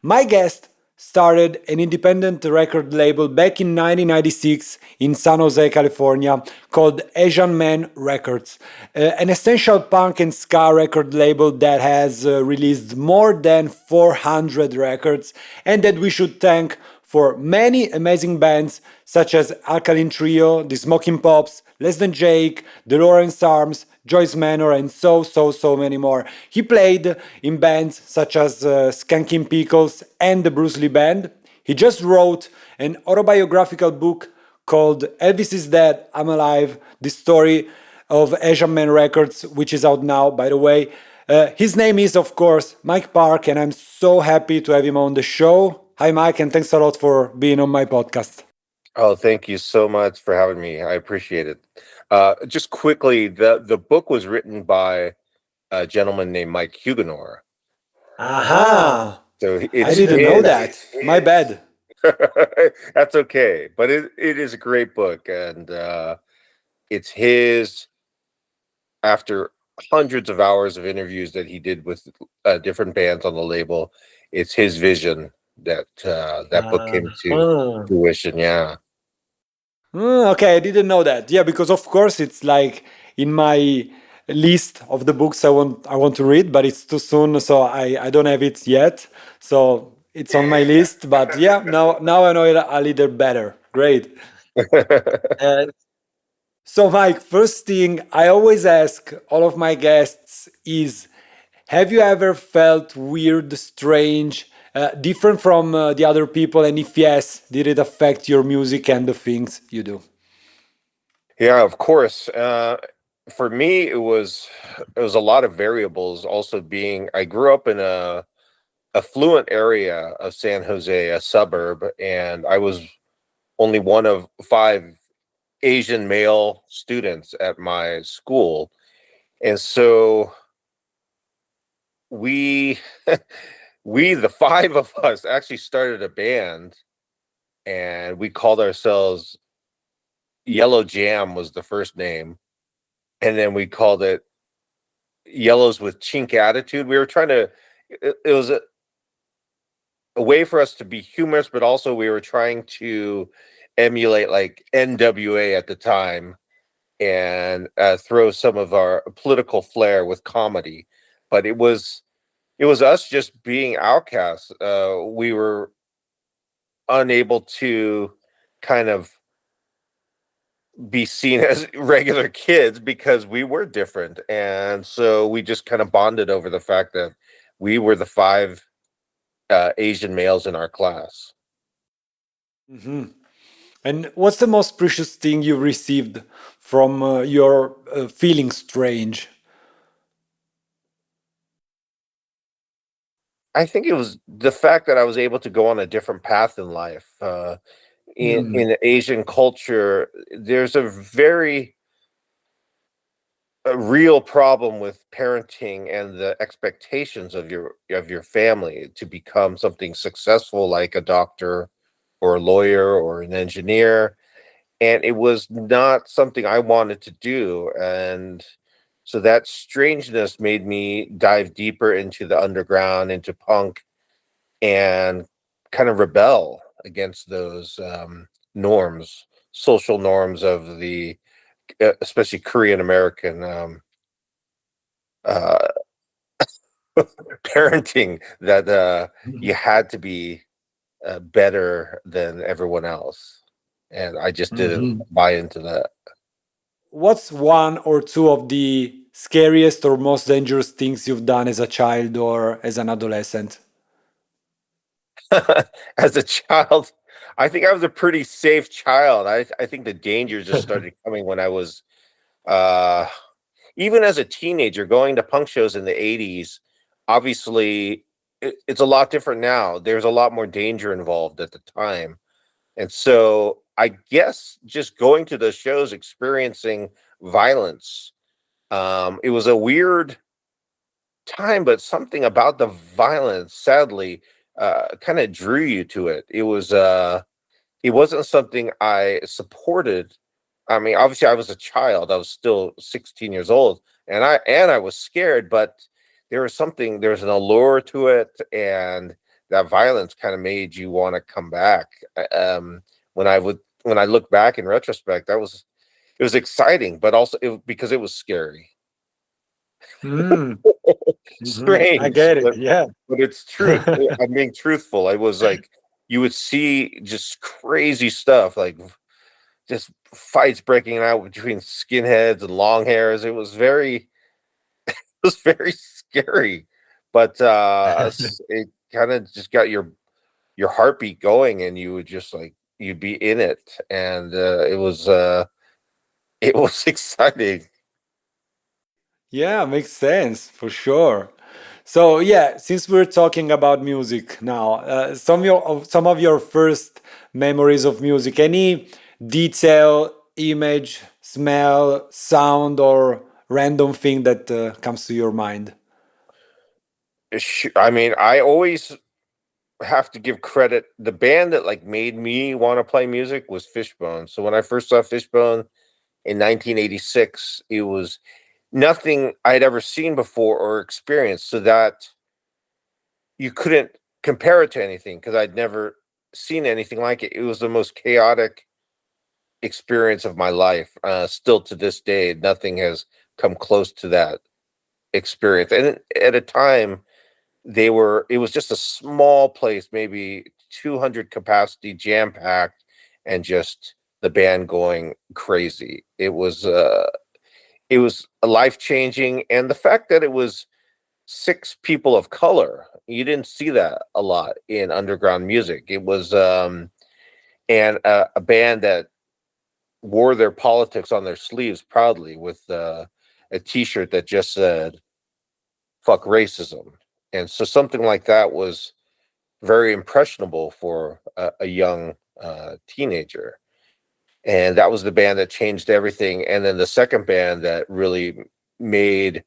My guest started an independent record label back in 1996 in San Jose, California, called Asian Man Records, an essential punk and ska record label that has released more than 400 records and that we should thank for many amazing bands such as Alkaline Trio, The Smoking Pops, Less Than Jake, The Lawrence Arms, Joyce Manor, and so many more. He played in bands such as Skanking Pickles and the Bruce Lee Band. He just wrote an autobiographical book called Elvis is Dead, I'm Alive, the story of Asian Man Records, which is out now, by the way. His name is, of course, Mike Park, and I'm so happy to have him on the show. Hi, Mike, and thanks a lot for being on my podcast. Oh, thank you so much for having me. I appreciate it. Just quickly, the book was written by a gentleman named Mike Huguenot. Aha! So I it's didn't know his. that. My bad. That's okay, but it is a great book, and it's his after hundreds of hours of interviews that he did with different bands on the label. It's his vision that that book came to Uh-huh. fruition. Yeah. Okay, I didn't know that. Yeah, because of course it's like in my list of the books I want to read, but it's too soon, so I don't have it yet. So it's on my list. But yeah, now I know it a little better. Great. Uh, so Mike, first thing I always ask all of my guests is, have you ever felt weird, strange, different from the other people? And if yes, did it affect your music and the things you do? Yeah, of course. For me, it was a lot of variables. Also, being I grew up in a affluent area of San Jose, a suburb, and I was only one of five Asian male students at my school, and so we we the five of us actually started a band, and we called ourselves Yellow Jam was the first name, and then we called it Yellows with Chink Attitude. We were trying to it was a way for us to be humorous, but also we were trying to emulate like NWA at the time and throw some of our political flair with comedy. But it was us just being outcasts. We were unable to kind of be seen as regular kids because we were different, and so we just kind of bonded over the fact that we were the five Asian males in our class. Hmm. And what's the most precious thing you've received from your feeling strange? I think it was the fact that I was able to go on a different path in life. In Mm. Asian culture, there's a very a real problem with parenting and the expectations of your family to become something successful like a doctor or a lawyer or an engineer, and it was not something I wanted to do. And so that strangeness made me dive deeper into the underground, into punk, and kind of rebel against those norms, social norms of the especially Korean American uh, parenting that you had to be better than everyone else, and I just didn't Mhm. buy into that. What's one or two of the scariest or most dangerous things you've done as a child or as an adolescent? As a child, I think I was a pretty safe child. I think the danger just started coming when I was uh even as a teenager going to punk shows in the 80s. Obviously it's a lot different now. There's a lot more danger involved at the time. And so I guess just going to those shows, experiencing violence, it was a weird time, but something about the violence, sadly, kind of drew you to it. It wasn't something I supported. I mean, obviously, I was a child. I was still 16 years old, and I was scared. But there was an allure to it, and that violence kind of made you want to come back. When I look back in retrospect, that was it was exciting, but also because it was scary. Mm, I Strange, get it. Yeah. but it's truth. I'm being truthful. I was like, you would see just crazy stuff, like just fights breaking out between skinheads and long hairs. It was very scary, but it kind of just got your heartbeat going, and you would just like you'd be in it, and it was exciting. Yeah, makes sense for sure. So yeah, since we're talking about music now, some of your first memories of music, any detail, image, smell, sound, or random thing that comes to your mind? I mean, I always have to give credit. The band that like made me want to play music was Fishbone. So when I first saw Fishbone in 1986, it was nothing I'd ever seen before or experienced. So that you couldn't compare it to anything because I'd never seen anything like it. It was the most chaotic experience of my life. Still to this day, nothing has come close to that experience. And at a time, it was just a small place, maybe 200 capacity, jam packed, and just the band going crazy. It was life changing, and the fact that it was six people of color, you didn't see that a lot in underground music. It was and a band that wore their politics on their sleeves proudly with a T-shirt that just said "fuck racism," and so something like that was very impressionable for a young teenager. And that was the band that changed everything. And then the second band that really made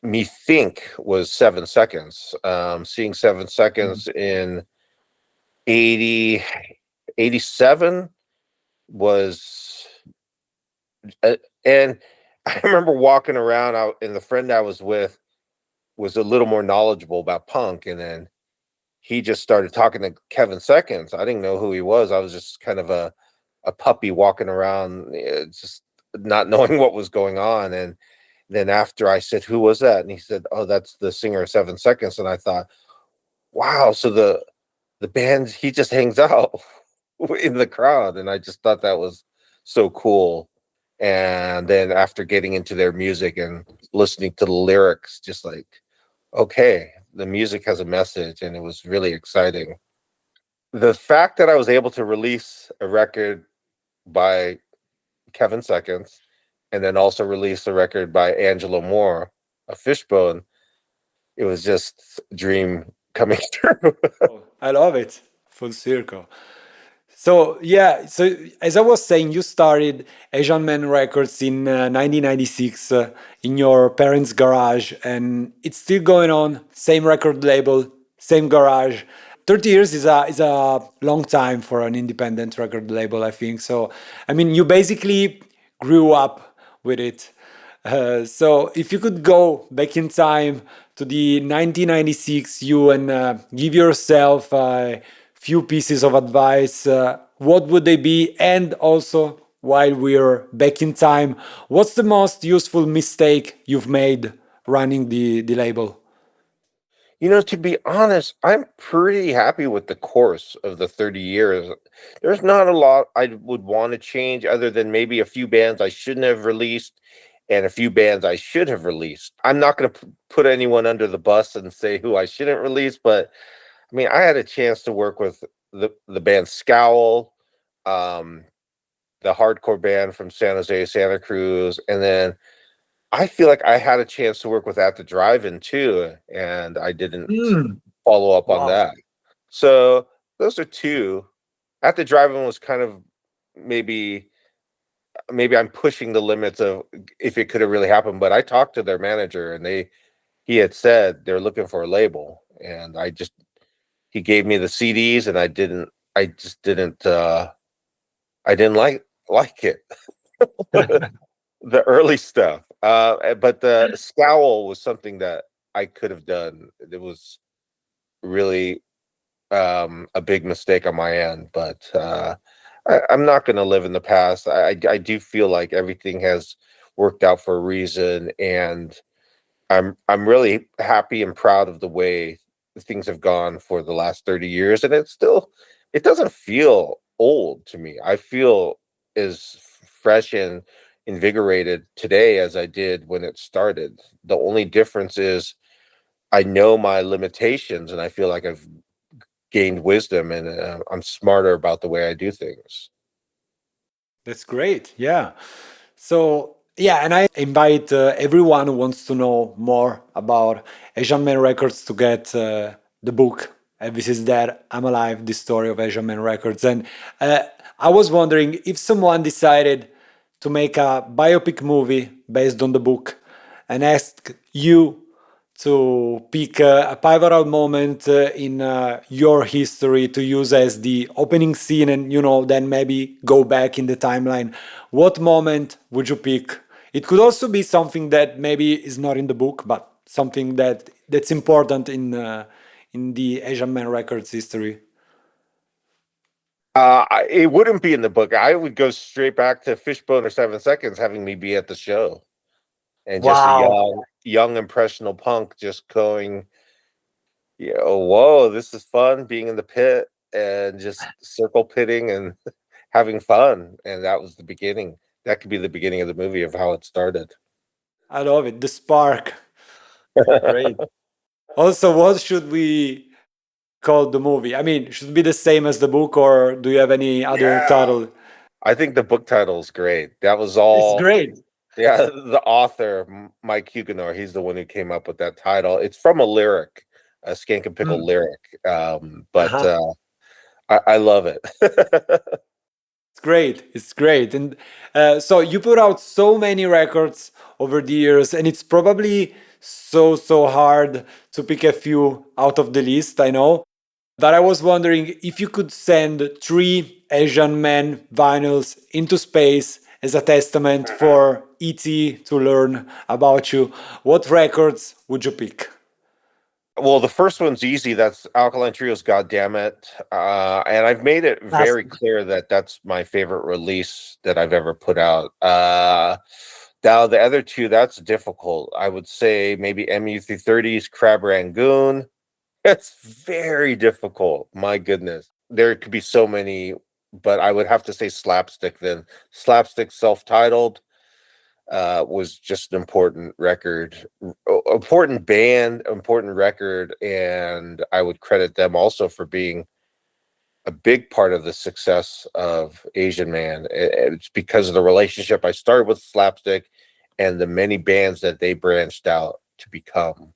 me think was 7 Seconds. Seeing 7 Seconds in 80 87 was, and I remember walking around out, and the friend I was with was a little more knowledgeable about punk. And then he just started talking to Kevin Seconds. I didn't know who he was. I was just kind of a puppy walking around, just not knowing what was going on. And then after I said, "Who was that?" And he said, "Oh, that's the singer of 7 Seconds." And I thought, wow, so the band he just hangs out in the crowd, and I just thought that was so cool. And then after getting into their music and listening to the lyrics, just like, okay, the music has a message, and it was really exciting. The fact that I was able to release a record by Kevin Seconds and then also release a record by Angelo Moore, a Fishbone, it was just a dream coming true. I love it. Full circle. So yeah, so as I was saying, you started Asian Man Records in 1996 in your parents' garage, and it's still going on. Same record label, same garage. 30 years is a long time for an independent record label, I think. So I mean, you basically grew up with it. So if you could go back in time to the 1996 you and give yourself a few pieces of advice, what would they be? And also, while we're back in time, what's the most useful mistake you've made running the label? To be honest, I'm pretty happy with the course of the 30 years. There's not a lot I would want to change other than maybe a few bands I shouldn't have released and a few bands I should have released. I'm not going to put anyone under the bus and say who I shouldn't release, but I mean, I had a chance to work with the band Scowl, um, the hardcore band from San Jose, Santa Cruz, and then I feel like I had a chance to work with At the Drive-In too, and I didn't Mm, follow up on wow. that. So those are two. At the Drive-In was kind of maybe maybe I'm pushing the limits of if it could have really happened, but I talked to their manager and he had said they're looking for a label, and he gave me the CDs, and I just didn't I didn't like it. The early stuff. But the Scowl was something that I could have done. It was really a big mistake on my end, but I'm not going to live in the past. I do feel like everything has worked out for a reason, and I'm really happy and proud of the way things have gone for the last 30 years, and it doesn't feel old to me. I feel as fresh and invigorated today as I did when it started. The only difference is I know my limitations, and I feel like I've gained wisdom, and I'm smarter about the way I do things. That's great. Yeah. So, yeah, and I invite everyone who wants to know more about Asian Man Records to get the book. Elvis is Dead, I'm Alive, the story of Asian Man Records. And uh, I was wondering if someone decided to make a biopic movie based on the book and asked you to pick a pivotal moment in your history to use as the opening scene and then maybe go back in the timeline, what moment would you pick? It could also be something that maybe is not in the book but something that's important in the Asian Man Records history. It wouldn't be in the book. I would go straight back to Fishbone or 7 Seconds, having me be at the show, and just a Wow. young impressionable punk just going, whoa, this is fun being in the pit and just circle pitting and having fun. And that was the beginning. That could be the beginning of the movie of how it started. I love it, the spark. Great. Also, what should we call the movie? I mean, should it be the same as the book, or do you have any other Yeah. title? I think the book title is great. That was It's all. great. Yeah, the author, Mike Huguenot, he's the one who came up with that title. It's from a lyric, a Skank and Pickle Mm. lyric. But Uh-huh. I love it. It's great. It's great. And so you put out so many records over the years, and it's probably so hard to pick a few out of the list, I know. But I was wondering if you could send three Asian men vinyls into space as a testament for ET to learn about you, what records would you pick? Well, the first one's easy. That's Alkaline Trio's "God Damn It," and I've made it very Classic. clear that that's my favorite release that I've ever put out. Now the other two, that's difficult. I would say maybe MU330's "Crab Rangoon." It's very difficult. My goodness, there could be so many, but I would have to say Slapstick. Then Slapstick, self-titled, was just an important record, important band, important record, and I would credit them also for being a big part of the success of Asian Man. It's because of the relationship I started with Slapstick and the many bands that they branched out to become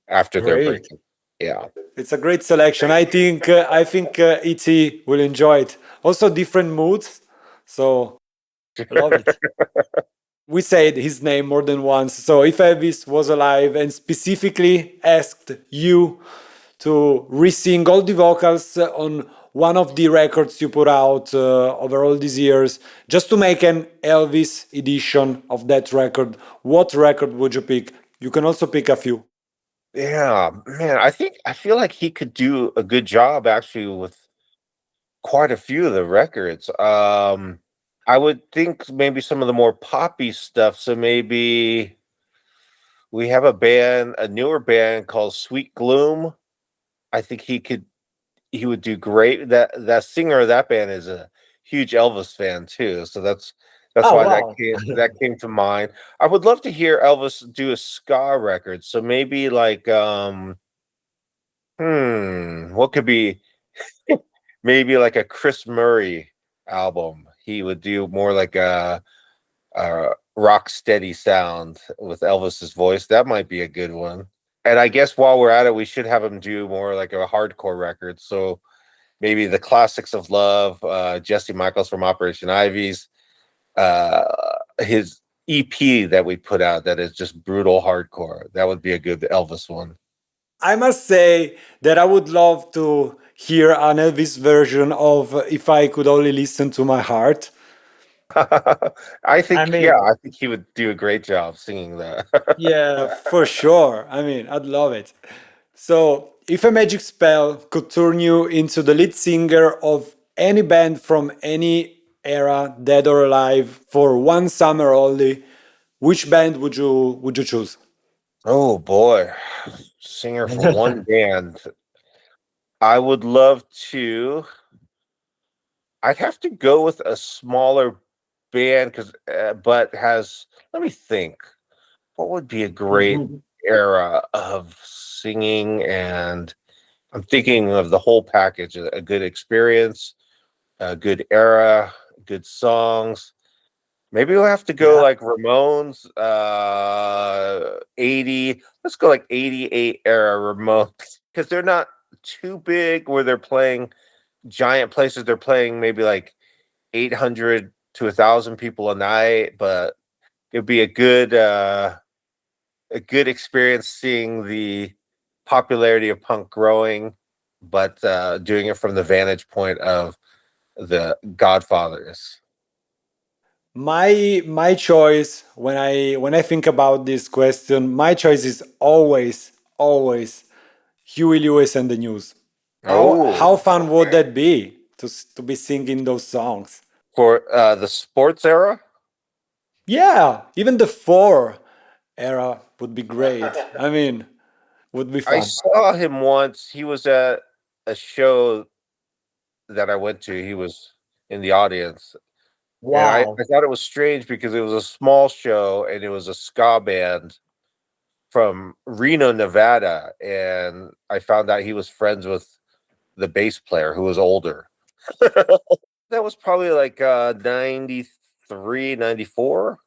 after their Great. breakup. Yeah. It's a great selection. I think ET will enjoy it. Also different moods. So I love it. We said his name more than once. So if Elvis was alive and specifically asked you to re-sing all the vocals on one of the records you put out over all these years, just to make an Elvis edition of that record, what record would you pick? You can also pick a few. Yeah, man, I feel like he could do a good job actually with quite a few of the records. I would think maybe some of the more poppy stuff. So maybe we have a newer band called Sweet Gloom. I think he would do great. That singer of that band is a huge Elvis fan too. So that's Oh, why wow. that came to mind. I would love to hear Elvis do a ska record. So maybe like what could be maybe like a Chris Murray album. He would do more like a rock steady sound with Elvis's voice. That might be a good one. And I guess while we're at it, we should have him do more like a hardcore record. So maybe the classics of love, Jesse Michaels from Operation Ivy's, uh, his EP that we put out that is just brutal hardcore. That would be a good Elvis one. I must say that I would love to hear an Elvis version of If I Could Only Listen to My Heart. I Yeah, mean, I think he would do a great job singing that. yeah, for sure. I mean, I'd love it. So, if a magic spell could turn you into the lead singer of any band from any era, dead or alive, for one summer only, which band would you choose? Oh boy, singer for one band. I would love to. I'd have to go with a smaller band because, but has. Let me think. What would be a great era of singing? And I'm thinking of the whole package: a good experience, a good era, good songs. Maybe we'll have to go Yeah. like Ramones, 80. Let's go like 88 era Ramones because they're not too big where they're playing giant places. They're playing maybe like 800 to 1,000 people a night, but it'd be a good experience seeing the popularity of punk growing, but doing it from the vantage point of the Godfathers. My choice when I think about this question, my choice is always Huey Lewis and the News. How Oh, fun would that be to be singing those songs? for the sports era. Yeah, even the four era would be great. I mean, would be I fun. saw him once. He was at a show that I went to. He was in the audience. And I Wow. thought it was strange because it was a small show and it was a ska band from Reno, Nevada. And I found out he was friends with the bass player who was older. That was probably like 93, 94.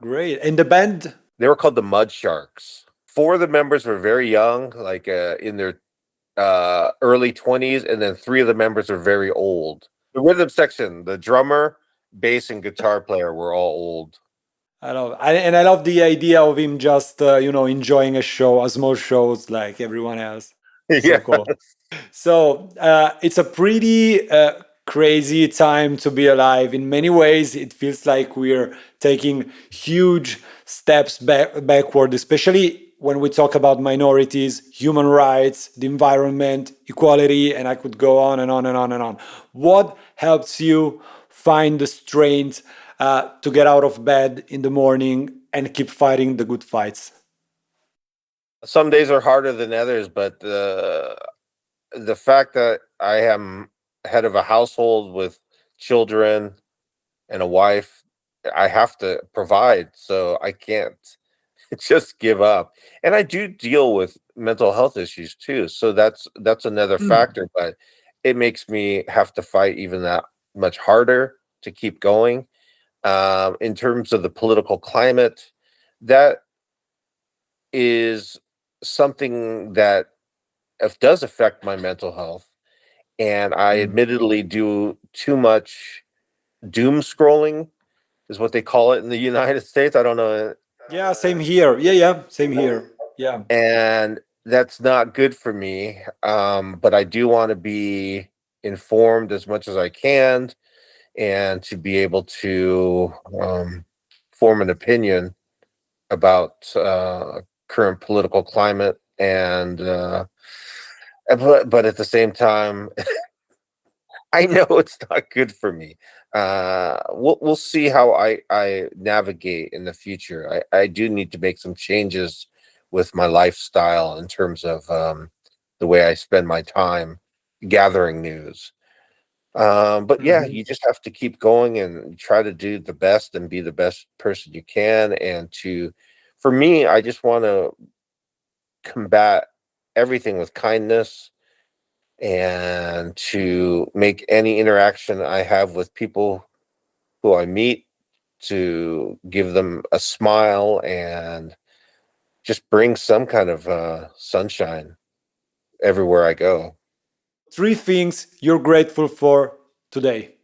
Great. And the band? They were called the Mud Sharks. Four of the members were very young, like in their early 20s, and then three of the members are very old. The rhythm section, the drummer, bass, and guitar player were all old. And I love the idea of him just enjoying a small shows like everyone else. So Yeah. cool. So it's a pretty crazy time to be alive. In many ways, it feels like we're taking huge steps backward, especially when we talk about minorities, human rights, the environment, equality, and I could go on and on and on and on. What helps you find the strength to get out of bed in the morning and keep fighting the good fights? Some days are harder than others, but the fact that I am head of a household with children and a wife, I have to provide, so I can't just give up. And I do deal with mental health issues too, so that's another factor, but it makes me have to fight even that much harder to keep going. In terms of the political climate, that is something that does affect my mental health, and I Mm. admittedly do too much doom scrolling, is what they call it in the United States. I don't know. Yeah, same here. Yeah, same here. Yeah. And that's not good for me. But I do want to be informed as much as I can and to be able to form an opinion about current political climate but at the same time I know it's not good for me. We'll see how I navigate in the future. I do need to make some changes with my lifestyle in terms of the way I spend my time gathering news. But yeah, Mhm. you just have to keep going and try to do the best and be the best person you can. For me, I just want to combat everything with kindness and to make any interaction I have with people who I meet to give them a smile and just bring some kind of sunshine everywhere I go. Three things you're grateful for today.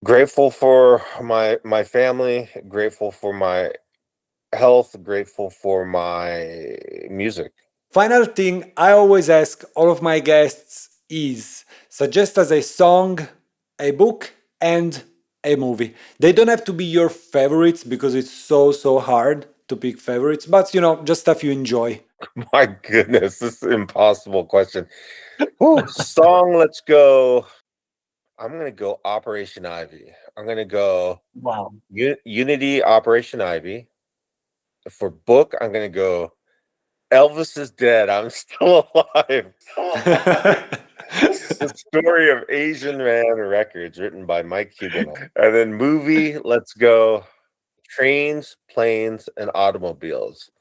Grateful for my family, grateful for my health, grateful for my music. Final thing I always ask all of my guests is suggest us a song, a book, and a movie. They don't have to be your favorites because it's so hard to pick favorites, but just stuff you enjoy. My goodness, this is an impossible question. Whew, song, let's go. I'm gonna go Operation Ivy. I'm gonna go Wow. Unity Operation Ivy. For book, I'm gonna go Elvis is dead. I'm still alive. The story of Asian Man Records, written by Mike Huguenot. And then movie, let's go Trains, Planes, and Automobiles.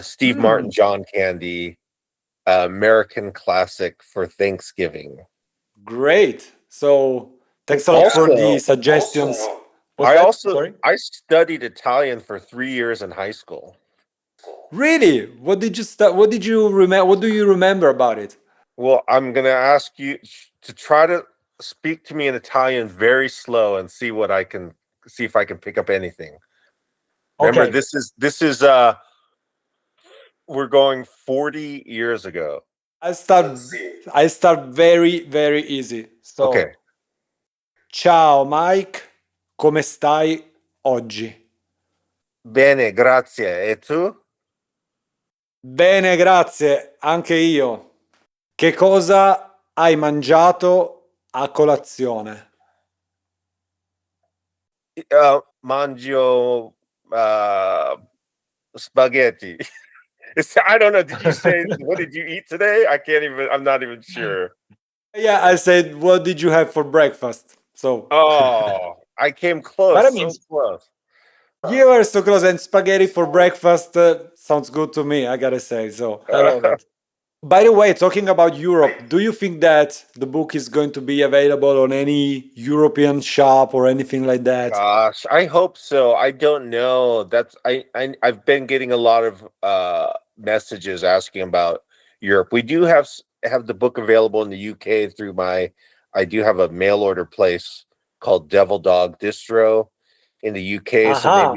Steve Martin, Hmm, John Candy, American classic for Thanksgiving. great. So thanks a lot for the Also, suggestions. What's I that? also Sorry. I studied Italian for 3 years in high school. Really? What did you What did you remember? What do you remember about it? Well, I'm gonna ask you to try to speak to me in Italian very slow and see if I can pick up anything. Remember, Okay. this is we're going 40 years ago. I start. I start very easy. So, Okay. ciao Mike, come stai oggi? Bene, grazie. E tu? Bene, grazie, anche io. Che cosa hai mangiato a colazione? Mangio spaghetti. I don't know. Did you say what did you eat today? I can't even. I'm not even sure. Yeah, I said, what did you have for breakfast? So, Oh, I came close. but I mean, So close. you are so close, and spaghetti for breakfast sounds good to me, I gotta say. So, I love it. By the way, talking about Europe, do you think that the book is going to be available on any European shop or anything like that? Gosh, I hope so. I don't know. I've been getting a lot of messages asking about Europe. We do have the book available in the UK through my I do have a mail order place called Devil Dog Distro in the UK, so Aha.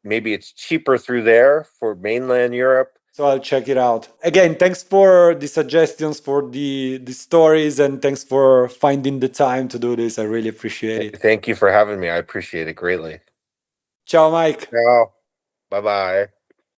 maybe it's cheaper through there for mainland Europe. So I'll check it out. Again, thanks for the suggestions, for the stories, and thanks for finding the time to do this. I really appreciate it. Thank you for having me. I appreciate it greatly. Ciao, Mike. Ciao. Bye-bye.